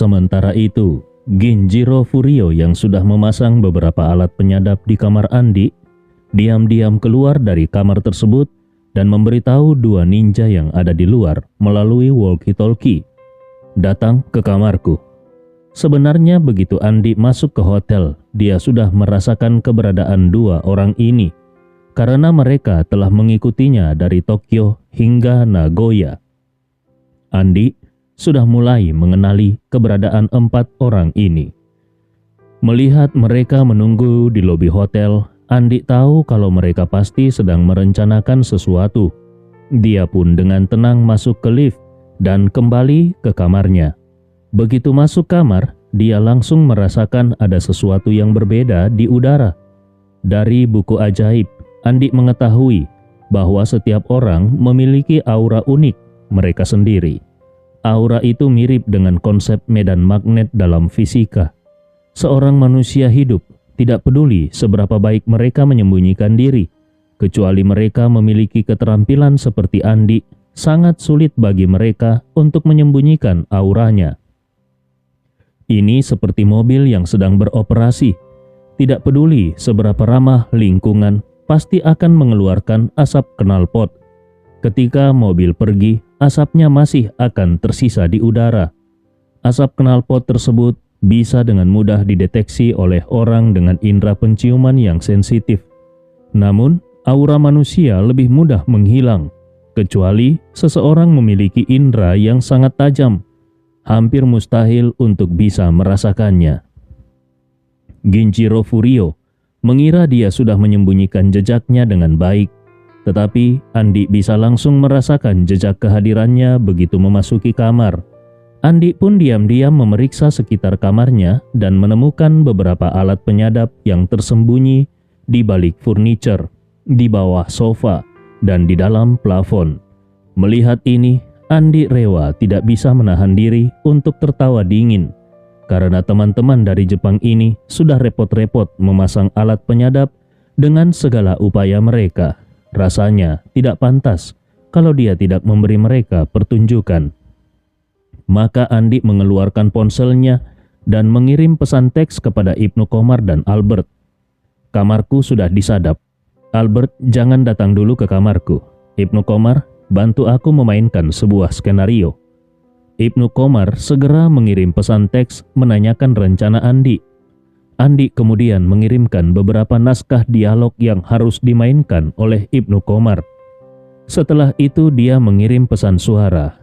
Sementara itu, Genjiro Furio yang sudah memasang beberapa alat penyadap di kamar Andi, diam-diam keluar dari kamar tersebut dan memberitahu dua ninja yang ada di luar melalui walkie-talkie, "Datang ke kamarku." Sebenarnya begitu Andi masuk ke hotel, dia sudah merasakan keberadaan dua orang ini karena mereka telah mengikutinya dari Tokyo hingga Nagoya. Andi sudah mulai mengenali keberadaan empat orang ini. Melihat mereka menunggu di lobi hotel, Andi tahu kalau mereka pasti sedang merencanakan sesuatu. Dia pun dengan tenang masuk ke lift dan kembali ke kamarnya. Begitu masuk kamar, dia langsung merasakan ada sesuatu yang berbeda di udara. Dari buku ajaib, Andi mengetahui bahwa setiap orang memiliki aura unik mereka sendiri. Aura itu mirip dengan konsep medan magnet dalam fisika. Seorang manusia hidup tidak peduli seberapa baik mereka menyembunyikan diri, kecuali mereka memiliki keterampilan seperti Andi, sangat sulit bagi mereka untuk menyembunyikan auranya. Ini seperti mobil yang sedang beroperasi. Tidak peduli seberapa ramah lingkungan, pasti akan mengeluarkan asap knalpot. Ketika mobil pergi, asapnya masih akan tersisa di udara. Asap knalpot tersebut bisa dengan mudah dideteksi oleh orang dengan indera penciuman yang sensitif. Namun, aura manusia lebih mudah menghilang, kecuali seseorang memiliki indera yang sangat tajam. Hampir mustahil untuk bisa merasakannya. Genjiro Furio mengira dia sudah menyembunyikan jejaknya dengan baik, tetapi Andi bisa langsung merasakan jejak kehadirannya begitu memasuki kamar. Andi pun diam-diam memeriksa sekitar kamarnya dan menemukan beberapa alat penyadap yang tersembunyi di balik furniture, di bawah sofa, dan di dalam plafon. Melihat ini, Andi Rewa tidak bisa menahan diri untuk tertawa dingin, karena teman-teman dari Jepang ini sudah repot-repot memasang alat penyadap dengan segala upaya mereka. Rasanya tidak pantas kalau dia tidak memberi mereka pertunjukan. Maka Andi mengeluarkan ponselnya dan mengirim pesan teks kepada Ibnu Komar dan Albert. "Kamarku sudah disadap. Albert, jangan datang dulu ke kamarku. Ibnu Komar, bantu aku memainkan sebuah skenario." Ibnu Komar segera mengirim pesan teks menanyakan rencana Andi. Andi kemudian mengirimkan beberapa naskah dialog yang harus dimainkan oleh Ibnu Komar. Setelah itu dia mengirim pesan suara,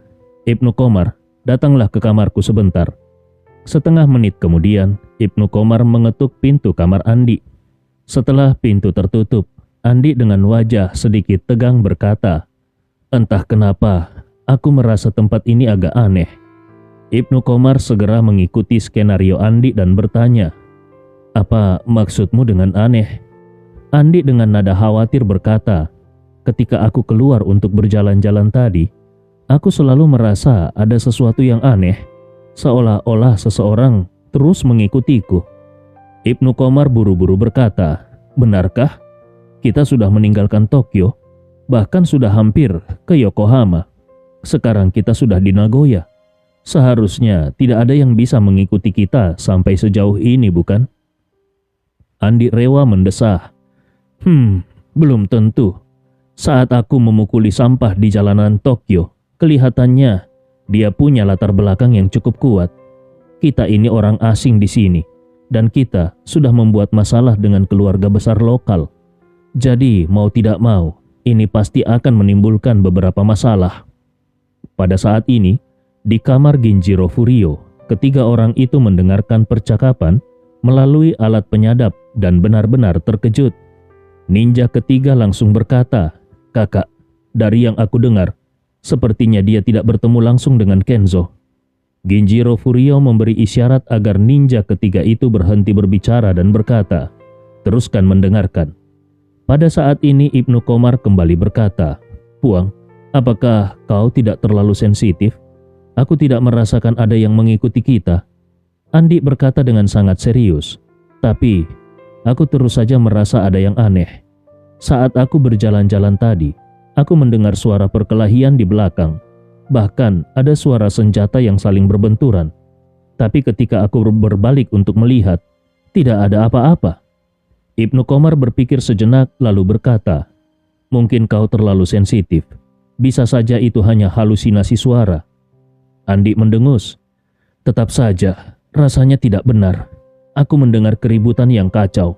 "Ibnu Komar, datanglah ke kamarku sebentar." Setengah menit kemudian, Ibnu Komar mengetuk pintu kamar Andi. Setelah pintu tertutup, Andi dengan wajah sedikit tegang berkata, "Entah kenapa, aku merasa tempat ini agak aneh." Ibnu Komar segera mengikuti skenario Andi dan bertanya, "Apa maksudmu dengan aneh?" Andi dengan nada khawatir berkata, "Ketika aku keluar untuk berjalan-jalan tadi, aku selalu merasa ada sesuatu yang aneh, seolah-olah seseorang terus mengikutiku." Ibnu Komar buru-buru berkata, "Benarkah? Kita sudah meninggalkan Tokyo, bahkan sudah hampir ke Yokohama. Sekarang kita sudah di Nagoya. Seharusnya tidak ada yang bisa mengikuti kita sampai sejauh ini, bukan?" Andi Rewa mendesah, belum tentu. Saat aku memukuli sampah di jalanan Tokyo, kelihatannya dia punya latar belakang yang cukup kuat. Kita ini orang asing di sini, dan kita sudah membuat masalah dengan keluarga besar lokal. Jadi mau tidak mau, ini pasti akan menimbulkan beberapa masalah." Pada saat ini, di kamar Genjiro Furio, ketiga orang itu mendengarkan percakapan melalui alat penyadap dan benar-benar terkejut. Ninja ketiga langsung berkata, "Kakak, dari yang aku dengar, sepertinya dia tidak bertemu langsung dengan Kenzo." Genjiro Furio memberi isyarat agar ninja ketiga itu berhenti berbicara dan berkata, "Teruskan mendengarkan." Pada saat ini Ibnu Komar kembali berkata, "Puang, apakah kau tidak terlalu sensitif? Aku tidak merasakan ada yang mengikuti kita." Andi berkata dengan sangat serius, "Tapi, aku terus saja merasa ada yang aneh. Saat aku berjalan-jalan tadi, aku mendengar suara perkelahian di belakang. Bahkan ada suara senjata yang saling berbenturan. Tapi ketika aku berbalik untuk melihat, tidak ada apa-apa. Ibnu Komar berpikir sejenak lalu berkata, "Mungkin kau terlalu sensitif. Bisa saja itu hanya halusinasi suara." Andi mendengus. "Tetap saja, rasanya tidak benar. Aku mendengar keributan yang kacau.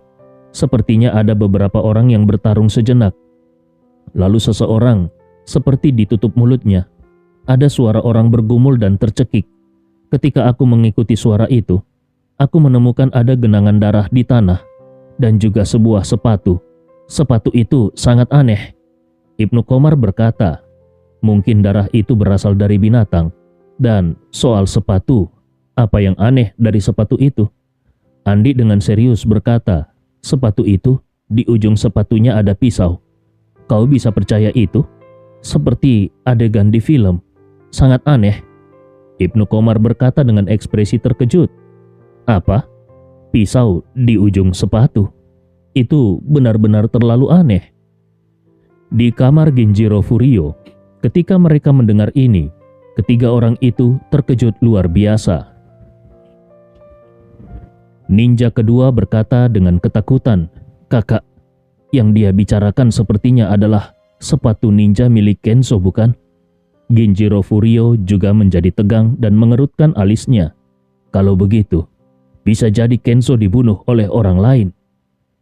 Sepertinya ada beberapa orang yang bertarung sejenak. Lalu seseorang seperti ditutup mulutnya. Ada suara orang bergumul dan tercekik. Ketika aku mengikuti suara itu, aku menemukan ada genangan darah di tanah dan juga sebuah sepatu. Sepatu itu sangat aneh." Ibnu Komar berkata, "Mungkin darah itu berasal dari binatang. Dan soal sepatu, apa yang aneh dari sepatu itu?" Andi dengan serius berkata, "Sepatu itu, di ujung sepatunya ada pisau. Kau bisa percaya itu? Seperti adegan di film. Sangat aneh." Ibnu Komar berkata dengan ekspresi terkejut, "Apa? Pisau di ujung sepatu? Itu benar-benar terlalu aneh." Di kamar Genjiro Furio, ketika mereka mendengar ini, ketiga orang itu terkejut luar biasa. Ninja kedua berkata dengan ketakutan, "Kakak, yang dia bicarakan sepertinya adalah sepatu ninja milik Kenzo, bukan?" Genjiro Furio juga menjadi tegang dan mengerutkan alisnya. "Kalau begitu, bisa jadi Kenzo dibunuh oleh orang lain."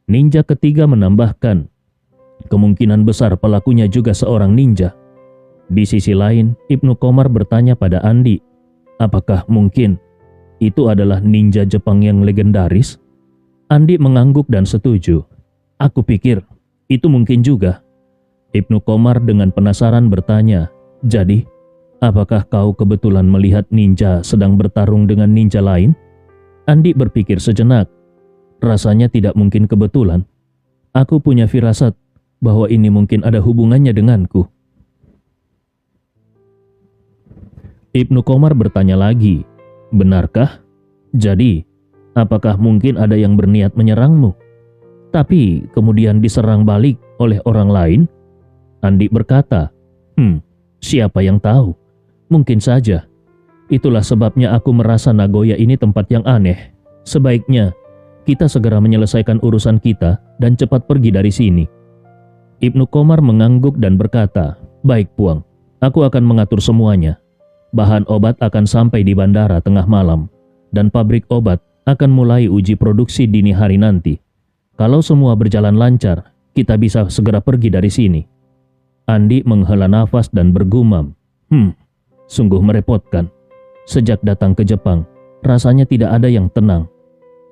Ninja ketiga menambahkan, "Kemungkinan besar pelakunya juga seorang ninja." Di sisi lain, Ibnu Komar bertanya pada Andi, "Apakah mungkin itu adalah ninja Jepang yang legendaris?" Andi mengangguk dan setuju. "Aku pikir itu mungkin juga." Ibnu Komar dengan penasaran bertanya, "Jadi, apakah kau kebetulan melihat ninja sedang bertarung dengan ninja lain?" Andi berpikir sejenak. "Rasanya tidak mungkin kebetulan. Aku punya firasat bahwa ini mungkin ada hubungannya denganku." Ibnu Komar bertanya lagi, "Benarkah? Jadi, apakah mungkin ada yang berniat menyerangmu, tapi kemudian diserang balik oleh orang lain?" Andi berkata, Siapa yang tahu? Mungkin saja. Itulah sebabnya aku merasa Nagoya ini tempat yang aneh. Sebaiknya kita segera menyelesaikan urusan kita dan cepat pergi dari sini." Ibnu Komar mengangguk dan berkata, "Baik Puang, aku akan mengatur semuanya. Bahan obat akan sampai di bandara tengah malam, dan pabrik obat akan mulai uji produksi dini hari nanti. Kalau semua berjalan lancar, kita bisa segera pergi dari sini." Andi menghela nafas dan bergumam, sungguh merepotkan. Sejak datang ke Jepang, rasanya tidak ada yang tenang.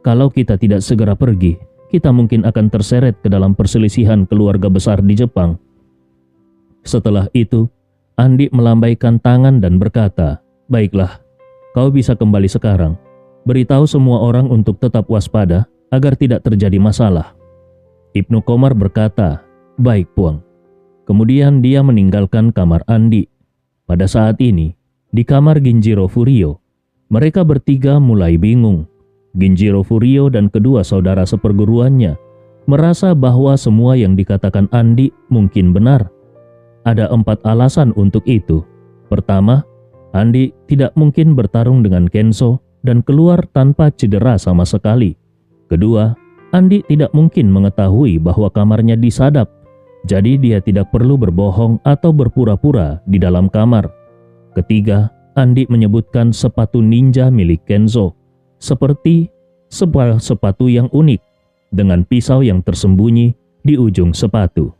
Kalau kita tidak segera pergi, kita mungkin akan terseret ke dalam perselisihan keluarga besar di Jepang." Setelah itu, Andi melambaikan tangan dan berkata, "Baiklah, kau bisa kembali sekarang. Beritahu semua orang untuk tetap waspada agar tidak terjadi masalah." Ibnu Komar berkata, "Baik Puang." Kemudian dia meninggalkan kamar Andi. Pada saat ini, di kamar Genjiro Furio, mereka bertiga mulai bingung. Genjiro Furio dan kedua saudara seperguruannya merasa bahwa semua yang dikatakan Andi mungkin benar. Ada 4 alasan untuk itu. Pertama, Andi tidak mungkin bertarung dengan Kenzo dan keluar tanpa cedera sama sekali. Kedua, Andi tidak mungkin mengetahui bahwa kamarnya disadap. Jadi dia tidak perlu berbohong atau berpura-pura di dalam kamar. Ketiga, Andi menyebutkan sepatu ninja milik Kenzo, seperti sebuah sepatu yang unik dengan pisau yang tersembunyi di ujung sepatu.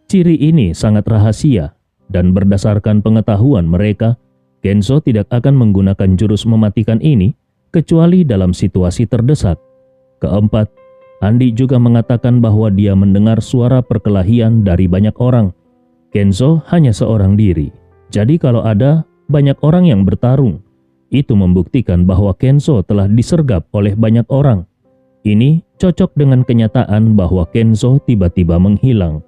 Ciri ini sangat rahasia dan berdasarkan pengetahuan mereka, Kenzo tidak akan menggunakan jurus mematikan ini kecuali dalam situasi terdesak. Keempat, Andi juga mengatakan bahwa dia mendengar suara perkelahian dari banyak orang. Kenzo hanya seorang diri. Jadi kalau ada banyak orang yang bertarung, itu membuktikan bahwa Kenzo telah disergap oleh banyak orang. Ini cocok dengan kenyataan bahwa Kenzo tiba-tiba menghilang.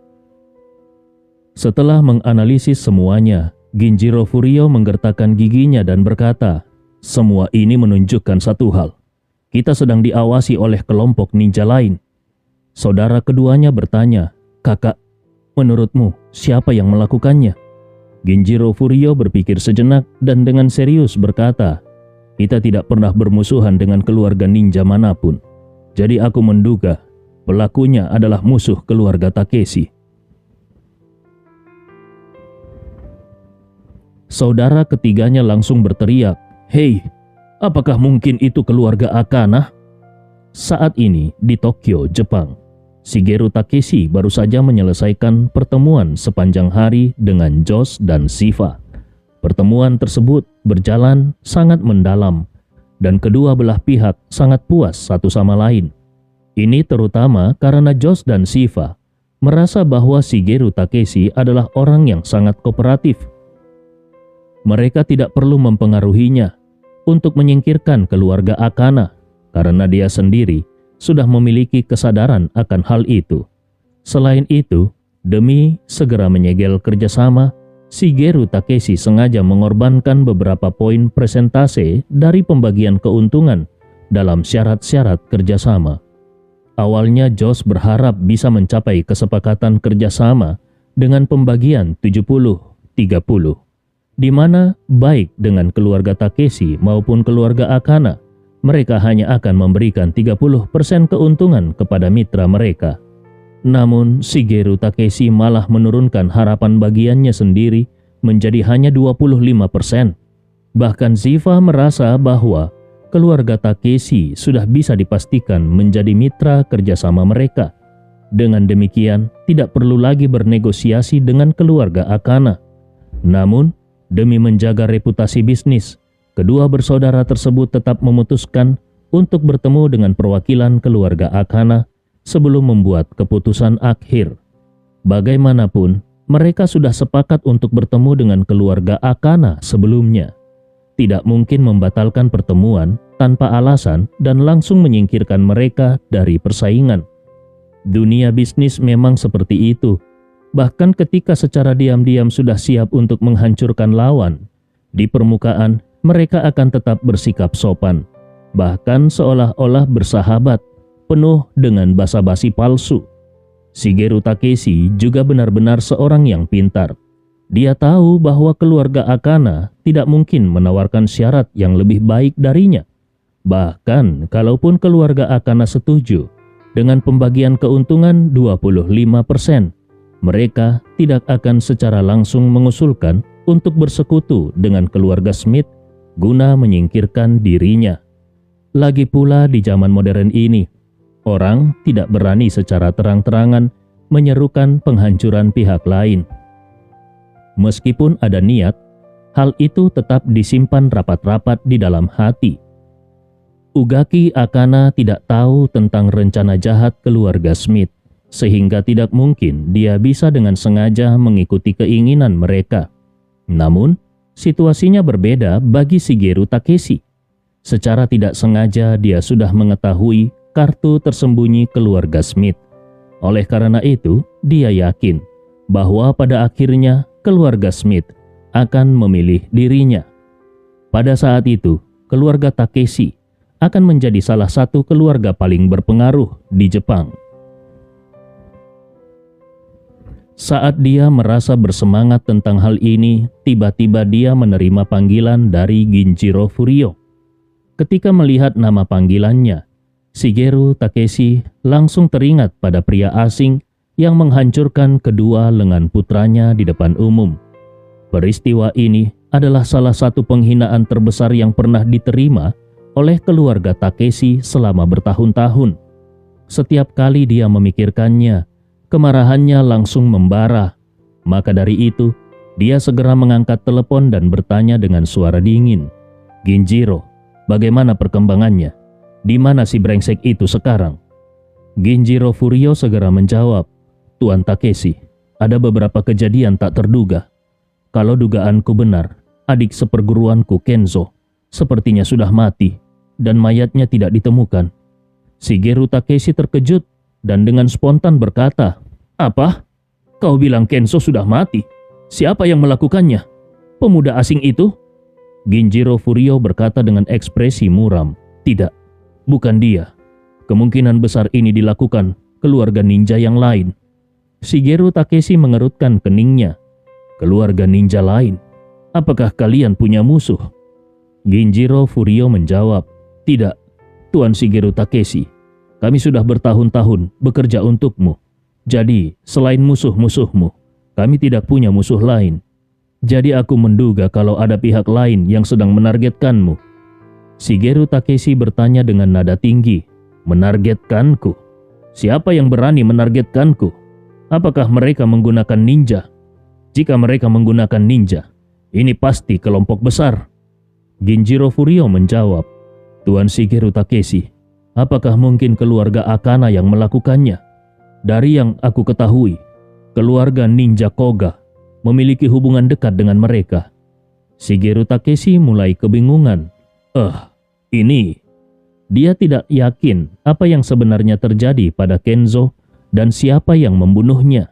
Setelah menganalisis semuanya, Genjiro Furio menggertakkan giginya dan berkata, "Semua ini menunjukkan satu hal. Kita sedang diawasi oleh kelompok ninja lain." Saudara keduanya bertanya, "Kakak, menurutmu siapa yang melakukannya?" Genjiro Furio berpikir sejenak dan dengan serius berkata, Kita tidak pernah bermusuhan dengan keluarga ninja manapun. Jadi aku menduga pelakunya adalah musuh keluarga Takeshi. Saudara ketiganya langsung berteriak, "Hei, apakah mungkin itu keluarga Akana?" Saat ini di Tokyo, Jepang, Shigeru Takeshi baru saja menyelesaikan pertemuan sepanjang hari dengan Josh dan Shiva. Pertemuan tersebut berjalan sangat mendalam dan kedua belah pihak sangat puas satu sama lain. Ini terutama karena Josh dan Shiva merasa bahwa Shigeru Takeshi adalah orang yang sangat kooperatif. Mereka tidak perlu mempengaruhinya untuk menyingkirkan keluarga Akana karena dia sendiri sudah memiliki kesadaran akan hal itu. Selain itu, demi segera menyegel kerjasama, Shigeru Takeshi sengaja mengorbankan beberapa poin presentase dari pembagian keuntungan dalam syarat-syarat kerjasama. Awalnya Josh berharap bisa mencapai kesepakatan kerjasama dengan pembagian 70-30. Di mana baik dengan keluarga Takeshi maupun keluarga Akana, mereka hanya akan memberikan 30% keuntungan kepada mitra mereka. Namun Shigeru Takeshi malah menurunkan harapan bagiannya sendiri menjadi hanya 25%. Bahkan Shiva merasa bahwa keluarga Takeshi sudah bisa dipastikan menjadi mitra kerjasama mereka. Dengan demikian, tidak perlu lagi bernegosiasi dengan keluarga Akana. Namun, demi menjaga reputasi bisnis, kedua bersaudara tersebut tetap memutuskan untuk bertemu dengan perwakilan keluarga Akana sebelum membuat keputusan akhir. Bagaimanapun, mereka sudah sepakat untuk bertemu dengan keluarga Akana sebelumnya. Tidak mungkin membatalkan pertemuan tanpa alasan dan langsung menyingkirkan mereka dari persaingan. Dunia bisnis memang seperti itu. Bahkan ketika secara diam-diam sudah siap untuk menghancurkan lawan, di permukaan mereka akan tetap bersikap sopan, bahkan seolah-olah bersahabat, penuh dengan basa-basi palsu. Shigeru Takeshi juga benar-benar seorang yang pintar. Dia tahu bahwa keluarga Akana tidak mungkin menawarkan syarat yang lebih baik darinya. Bahkan kalaupun keluarga Akana setuju dengan pembagian keuntungan 25%, mereka tidak akan secara langsung mengusulkan untuk bersekutu dengan keluarga Smith guna menyingkirkan dirinya. Lagi pula di zaman modern ini, orang tidak berani secara terang-terangan menyerukan penghancuran pihak lain. Meskipun ada niat, hal itu tetap disimpan rapat-rapat di dalam hati. Ugaki Akana tidak tahu tentang rencana jahat keluarga Smith, sehingga tidak mungkin dia bisa dengan sengaja mengikuti keinginan mereka. Namun, situasinya berbeda bagi Shigeru Takeshi. Secara tidak sengaja dia sudah mengetahui kartu tersembunyi keluarga Smith. Oleh karena itu, dia yakin bahwa pada akhirnya keluarga Smith akan memilih dirinya. Pada saat itu, keluarga Takeshi akan menjadi salah satu keluarga paling berpengaruh di Jepang. Saat dia merasa bersemangat tentang hal ini, tiba-tiba dia menerima panggilan dari Ginjiro Furio. Ketika melihat nama panggilannya, Shigeru Takeshi langsung teringat pada pria asing yang menghancurkan kedua lengan putranya di depan umum. Peristiwa ini adalah salah satu penghinaan terbesar yang pernah diterima oleh keluarga Takeshi selama bertahun-tahun. Setiap kali dia memikirkannya, kemarahannya langsung membara. Maka dari itu, dia segera mengangkat telepon dan bertanya dengan suara dingin, "Ginjiro, bagaimana perkembangannya? Di mana si brengsek itu sekarang?" Ginjiro Furio segera menjawab, "Tuan Takeshi, ada beberapa kejadian tak terduga. Kalau dugaanku benar, adik seperguruanku Kenzo sepertinya sudah mati dan mayatnya tidak ditemukan." Shigeru Takeshi terkejut dan dengan spontan berkata, "Apa? Kau bilang Kenzo sudah mati? Siapa yang melakukannya? Pemuda asing itu?" Ginjiro Furio berkata dengan ekspresi muram, "Tidak, bukan dia. Kemungkinan besar ini dilakukan keluarga ninja yang lain." Shigeru Takeshi mengerutkan keningnya. "Keluarga ninja lain? Apakah kalian punya musuh?" Ginjiro Furio menjawab, "Tidak, Tuan Shigeru Takeshi. Kami sudah bertahun-tahun bekerja untukmu. Jadi, selain musuh-musuhmu, kami tidak punya musuh lain. Jadi aku menduga kalau ada pihak lain yang sedang menargetkanmu." Shigeru Takeshi bertanya dengan nada tinggi, "Menargetkanku? Siapa yang berani menargetkanku? Apakah mereka menggunakan ninja? Jika mereka menggunakan ninja, ini pasti kelompok besar." Ginjiro Furio menjawab, "Tuan Shigeru Takeshi, apakah mungkin keluarga Akana yang melakukannya? Dari yang aku ketahui, keluarga ninja Koga memiliki hubungan dekat dengan mereka." Shigeru Takeshi mulai kebingungan. Ini. Dia tidak yakin apa yang sebenarnya terjadi pada Kenzo dan siapa yang membunuhnya.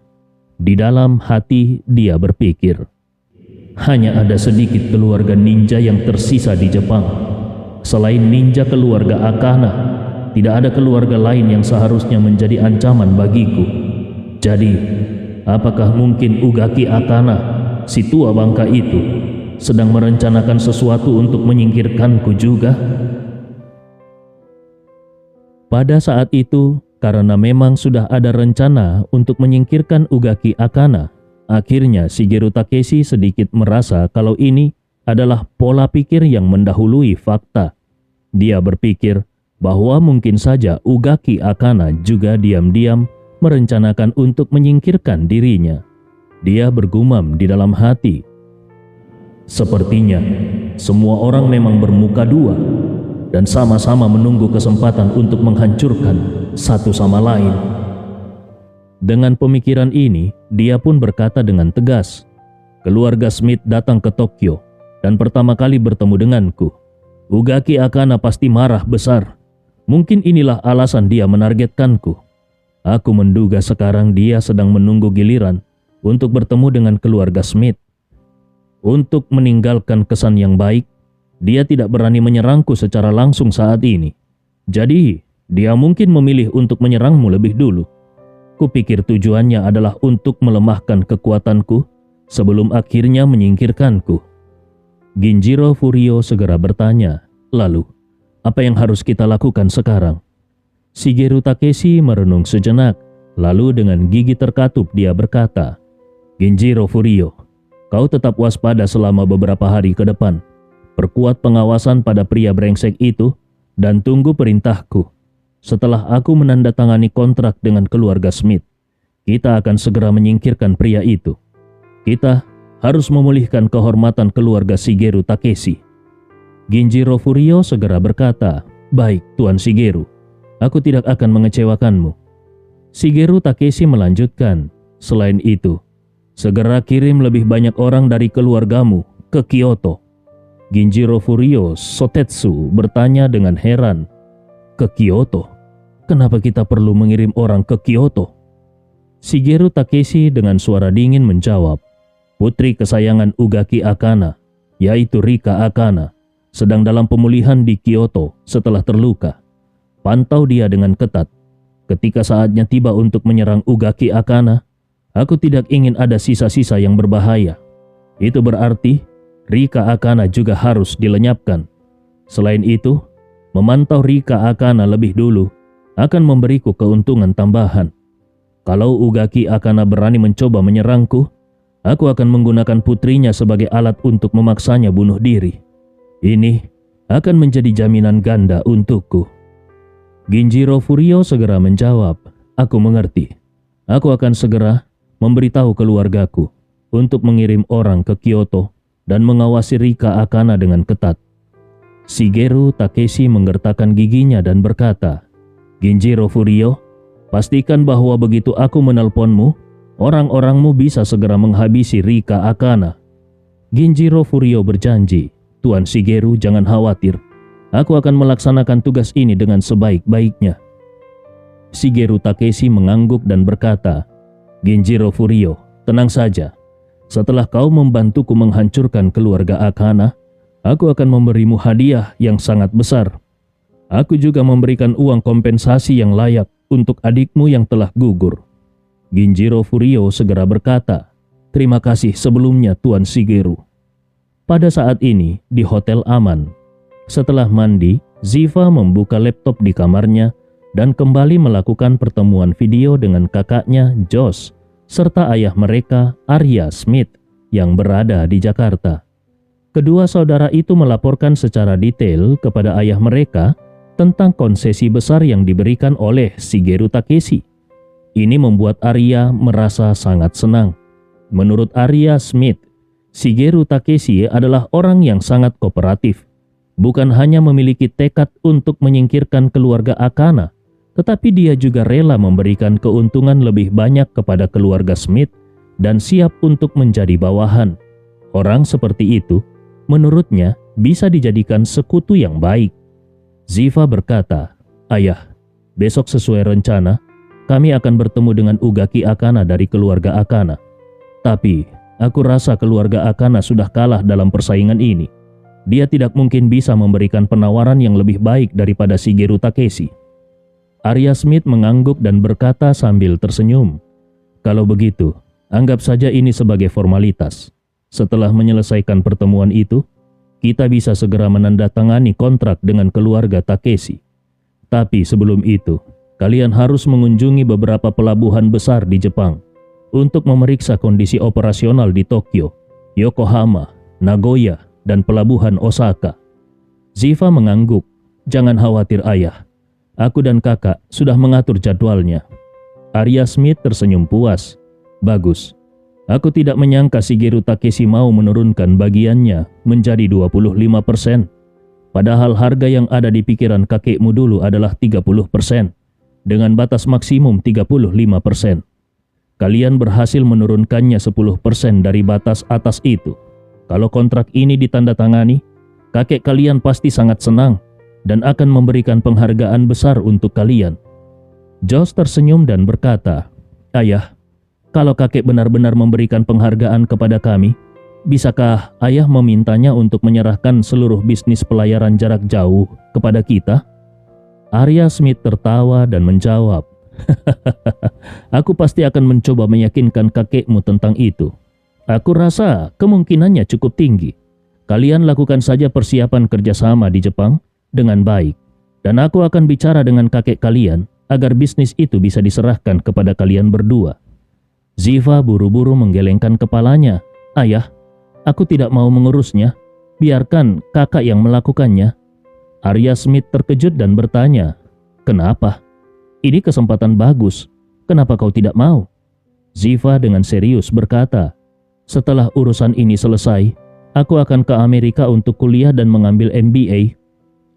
Di dalam hati dia berpikir, hanya ada sedikit keluarga ninja yang tersisa di Jepang. Selain ninja keluarga Akana, tidak ada keluarga lain yang seharusnya menjadi ancaman bagiku. Jadi, apakah mungkin Ugaki Akana, si tua bangka itu, sedang merencanakan sesuatu untuk menyingkirkanku juga? Pada saat itu, karena memang sudah ada rencana untuk menyingkirkan Ugaki Akana, akhirnya Shigeru Takeshi sedikit merasa kalau ini adalah pola pikir yang mendahului fakta. Dia berpikir bahwa mungkin saja Ugaki Akana juga diam-diam merencanakan untuk menyingkirkan dirinya. Dia bergumam di dalam hati, "Sepertinya semua orang memang bermuka dua dan sama-sama menunggu kesempatan untuk menghancurkan satu sama lain." Dengan pemikiran ini, dia pun berkata dengan tegas, "Keluarga Smith datang ke Tokyo dan pertama kali bertemu denganku. Ugaki Akana pasti marah besar. Mungkin inilah alasan dia menargetkanku. Aku menduga sekarang dia sedang menunggu giliran untuk bertemu dengan keluarga Smith. Untuk meninggalkan kesan yang baik, dia tidak berani menyerangku secara langsung saat ini. Jadi, dia mungkin memilih untuk menyerangmu lebih dulu. Kupikir tujuannya adalah untuk melemahkan kekuatanku sebelum akhirnya menyingkirkanku." Ginjiro Furio segera bertanya, "Lalu, apa yang harus kita lakukan sekarang?" Shigeru Takeshi merenung sejenak, lalu dengan gigi terkatup dia berkata, "Ginjiro Furio, kau tetap waspada selama beberapa hari ke depan. Perkuat pengawasan pada pria brengsek itu dan tunggu perintahku. Setelah aku menandatangani kontrak dengan keluarga Smith, kita akan segera menyingkirkan pria itu. Kita harus memulihkan kehormatan keluarga Shigeru Takeshi." Ginjiro Furio segera berkata, "Baik, Tuan Shigeru, aku tidak akan mengecewakanmu." Shigeru Takeshi melanjutkan, "Selain itu, segera kirim lebih banyak orang dari keluargamu ke Kyoto." Ginjiro Furio Sotetsu bertanya dengan heran, "Ke Kyoto? Kenapa kita perlu mengirim orang ke Kyoto?" Shigeru Takeshi dengan suara dingin menjawab, "Putri kesayangan Ugaki Akana, yaitu Rika Akana, sedang dalam pemulihan di Kyoto setelah terluka. Pantau dia dengan ketat. Ketika saatnya tiba untuk menyerang Ugaki Akana, aku tidak ingin ada sisa-sisa yang berbahaya. Itu berarti Rika Akana juga harus dilenyapkan. Selain itu, memantau Rika Akana lebih dulu akan memberiku keuntungan tambahan. Kalau Ugaki Akana berani mencoba menyerangku, aku akan menggunakan putrinya sebagai alat untuk memaksanya bunuh diri. Ini akan menjadi jaminan ganda untukku." Ginjiro Furio segera menjawab, "Aku mengerti. Aku akan segera memberitahu keluargaku untuk mengirim orang ke Kyoto dan mengawasi Rika Akana dengan ketat." Shigeru Takeshi menggertakkan giginya dan berkata, "Ginjiro Furio, pastikan bahwa begitu aku menelponmu, orang-orangmu bisa segera menghabisi Rika Akana." Ginjiro Furio berjanji, "Tuan Shigeru, jangan khawatir. Aku akan melaksanakan tugas ini dengan sebaik-baiknya." Shigeru Takeshi mengangguk dan berkata, "Ginjiro Furio, tenang saja. Setelah kau membantuku menghancurkan keluarga Akana, aku akan memberimu hadiah yang sangat besar. Aku juga memberikan uang kompensasi yang layak untuk adikmu yang telah gugur." Ginjiro Furio segera berkata, "Terima kasih sebelumnya Tuan Shigeru." Pada saat ini, di Hotel Aman, Setelah mandi, Ziva membuka laptop di kamarnya dan kembali melakukan pertemuan video dengan kakaknya Josh serta ayah mereka Arya Smith yang berada di Jakarta. Kedua saudara itu melaporkan secara detail kepada ayah mereka tentang konsesi besar yang diberikan oleh Shigeru Takeshi. Ini membuat Arya merasa sangat senang. Menurut Arya Smith, Shigeru Takeshi adalah orang yang sangat kooperatif. Bukan hanya memiliki tekad untuk menyingkirkan keluarga Akana, tetapi dia juga rela memberikan keuntungan lebih banyak kepada keluarga Smith dan siap untuk menjadi bawahan. Orang seperti itu, menurutnya, bisa dijadikan sekutu yang baik. Ziva berkata, "Ayah, besok sesuai rencana, kami akan bertemu dengan Ugaki Akana dari keluarga Akana. Tapi, aku rasa keluarga Akana sudah kalah dalam persaingan ini. Dia tidak mungkin bisa memberikan penawaran yang lebih baik daripada Shigeru Takeshi." Arya Smith mengangguk dan berkata sambil tersenyum, "Kalau begitu, anggap saja ini sebagai formalitas. Setelah menyelesaikan pertemuan itu, kita bisa segera menandatangani kontrak dengan keluarga Takeshi. Tapi sebelum itu, kalian harus mengunjungi beberapa pelabuhan besar di Jepang untuk memeriksa kondisi operasional di Tokyo, Yokohama, Nagoya, dan pelabuhan Osaka." Ziva mengangguk. "Jangan khawatir ayah, aku dan kakak sudah mengatur jadwalnya." Arya Smith tersenyum puas. "Bagus. Aku tidak menyangka Shigeru Takeshi mau menurunkan bagiannya menjadi 25%. Padahal harga yang ada di pikiran kakekmu dulu adalah 30%, dengan batas maksimum 35%. Kalian berhasil menurunkannya 10% dari batas atas itu. Kalau kontrak ini ditandatangani, kakek kalian pasti sangat senang dan akan memberikan penghargaan besar untuk kalian." Josh tersenyum dan berkata, "Ayah, kalau kakek benar-benar memberikan penghargaan kepada kami, bisakah ayah memintanya untuk menyerahkan seluruh bisnis pelayaran jarak jauh kepada kita?" Arya Smith tertawa dan menjawab, "Aku pasti akan mencoba meyakinkan kakekmu tentang itu. Aku rasa kemungkinannya cukup tinggi. Kalian lakukan saja persiapan kerjasama di Jepang dengan baik, dan aku akan bicara dengan kakek kalian agar bisnis itu bisa diserahkan kepada kalian berdua." Ziva buru-buru menggelengkan kepalanya. "Ayah, aku tidak mau mengurusnya. Biarkan kakak yang melakukannya." Arya Smith terkejut dan bertanya, "Kenapa? Ini kesempatan bagus. Kenapa kau tidak mau?" Ziva dengan serius berkata, "Setelah urusan ini selesai, aku akan ke Amerika untuk kuliah dan mengambil MBA."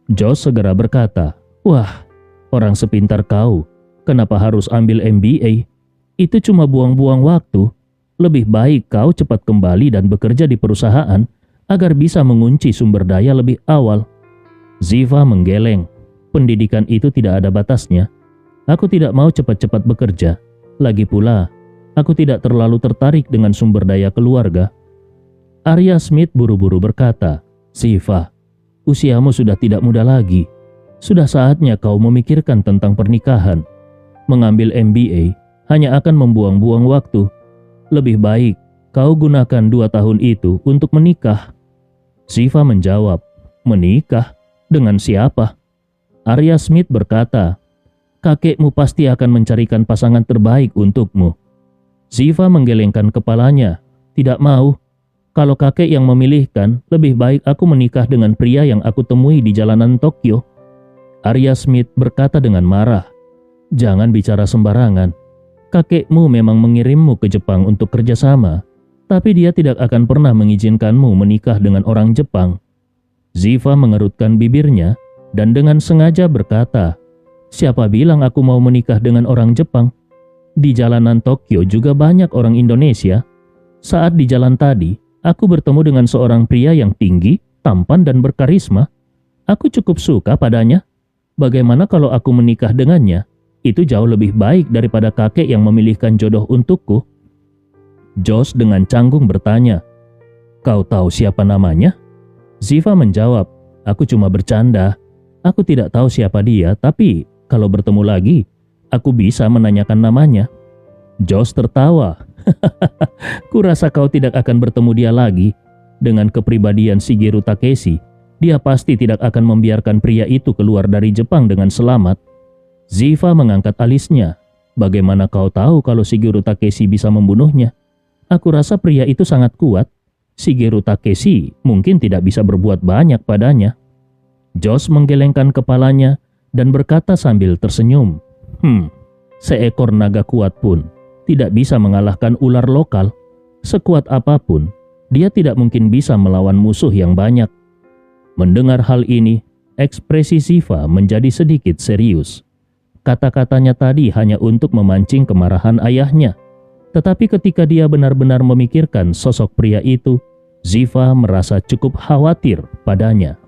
Josh segera berkata, "Wah, orang sepintar kau, kenapa harus ambil MBA? Itu cuma buang-buang waktu. Lebih baik kau cepat kembali dan bekerja di perusahaan agar bisa mengunci sumber daya lebih awal." Ziva menggeleng. "Pendidikan itu tidak ada batasnya. Aku tidak mau cepat-cepat bekerja. Lagi pula, aku tidak terlalu tertarik dengan sumber daya keluarga." Arya Smith buru-buru berkata, "Ziva, usiamu sudah tidak muda lagi. Sudah saatnya kau memikirkan tentang pernikahan. Mengambil MBA hanya akan membuang-buang waktu. Lebih baik kau gunakan 2 tahun itu untuk menikah." Ziva menjawab, "Menikah? Dengan siapa?" Arya Smith berkata, "Kakekmu pasti akan mencarikan pasangan terbaik untukmu." Ziva menggelengkan kepalanya. "Tidak mau. Kalau kakek yang memilihkan, lebih baik aku menikah dengan pria yang aku temui di jalanan Tokyo." Arya Smith berkata dengan marah, "Jangan bicara sembarangan. Kakekmu memang mengirimmu ke Jepang untuk kerjasama, tapi dia tidak akan pernah mengizinkanmu menikah dengan orang Jepang." Ziva mengerutkan bibirnya dan dengan sengaja berkata, "Siapa bilang aku mau menikah dengan orang Jepang? Di jalanan Tokyo juga banyak orang Indonesia. Saat di jalan tadi, aku bertemu dengan seorang pria yang tinggi, tampan dan berkarisma. Aku cukup suka padanya. Bagaimana kalau aku menikah dengannya? Itu jauh lebih baik daripada kakek yang memilihkan jodoh untukku." Josh dengan canggung bertanya, "Kau tahu siapa namanya?" Ziva menjawab, "Aku cuma bercanda. Aku tidak tahu siapa dia, tapi kalau bertemu lagi, aku bisa menanyakan namanya." Josh tertawa. "Kurasa kau tidak akan bertemu dia lagi. Dengan kepribadian Shigeru Takeshi, Dia pasti tidak akan membiarkan pria itu keluar dari Jepang dengan selamat. Ziva mengangkat alisnya. Bagaimana kau tahu kalau Shigeru Takeshi bisa membunuhnya? Aku rasa pria itu sangat kuat. Shigeru Takeshi mungkin tidak bisa berbuat banyak padanya. Josh menggelengkan kepalanya dan berkata sambil tersenyum, seekor naga kuat pun tidak bisa mengalahkan ular lokal. Sekuat apapun, dia tidak mungkin bisa melawan musuh yang banyak. Mendengar hal ini, ekspresi Ziva menjadi sedikit serius. Kata-katanya tadi hanya untuk memancing kemarahan ayahnya. Tetapi ketika dia benar-benar memikirkan sosok pria itu, Ziva merasa cukup khawatir padanya.